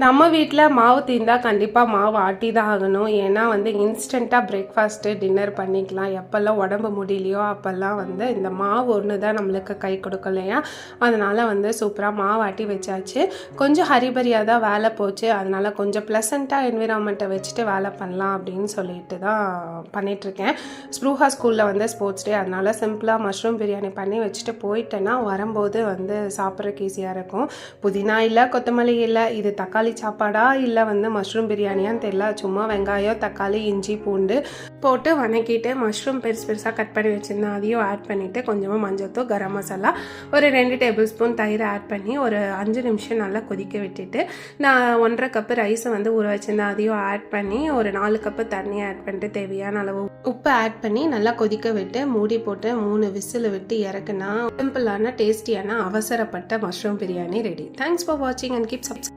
நம்ம வீட்டில் மாவு தீர்ந்தா கண்டிப்பாக மாவு ஆட்டி தான் ஆகணும். ஏன்னா இன்ஸ்டண்ட்டாக பிரேக்ஃபாஸ்ட்டு டின்னர் பண்ணிக்கலாம். எப்போல்லாம் உடம்பு முடியலையோ அப்போல்லாம் இந்த மாவு ஒன்று தான் நம்மளுக்கு கை கொடுக்கும் இல்லையா? அதனால் சூப்பராக மாவு ஆட்டி வச்சாச்சு. கொஞ்சம் ஹரிபரியாக தான் வேலை போச்சு. அதனால் கொஞ்சம் ப்ளசண்ட்டாக என்விரான்மெண்ட்டை வச்சுட்டு வேலை பண்ணலாம் அப்படின்னு சொல்லிட்டு தான் பண்ணிகிட்ருக்கேன். ஸ்ப்ரூஹா ஸ்கூலில் ஸ்போர்ட்ஸ் டே, அதனால் சிம்பிளாக மஷ்ரூம் பிரியாணி பண்ணி வச்சுட்டு போயிட்டேன்னா வரும்போது சாப்பிட்றதுக்கு ஈஸியாக இருக்கும். புதினா இல்லை, கொத்தமல்லி இல்லை, இது தக்காளி சாப்பாடா இல்லை மஷ்ரூம் பிரியாணியான்னு தெரியல. சும்மா வெங்காயம், தக்காளி, இஞ்சி, பூண்டு போட்டு வணக்கிட்டு மஷ்ரூம் பெருசு பெருசாக கட் பண்ணி வச்சுருந்தேன். அதையும் ஆட் பண்ணிவிட்டு கொஞ்சமாக மஞ்சள்தூள், கரம் மசாலா, ஒரு 2 டேபிள் ஸ்பூன் தயிர் ஆட் பண்ணி ஒரு 5 நிமிஷம் நல்லா கொதிக்க விட்டுட்டு நான் 1.5 கப்பு ரைஸை ஊற வச்சுருந்தேன். அதையும் ஆட் பண்ணி ஒரு 4 கப்பு தண்ணி ஆட் பண்ணிட்டு தேவையான அளவு உப்பு ஆட் பண்ணி நல்லா கொதிக்க விட்டு மூடி போட்டு 3 விசில் விட்டு இறக்குனா சிம்பிளான டேஸ்டியான அவசரப்பட்ட mushroom biryani ready. Thanks for வாட்சிங் அண்ட் கீப் சப்ஸ்கிரைப்.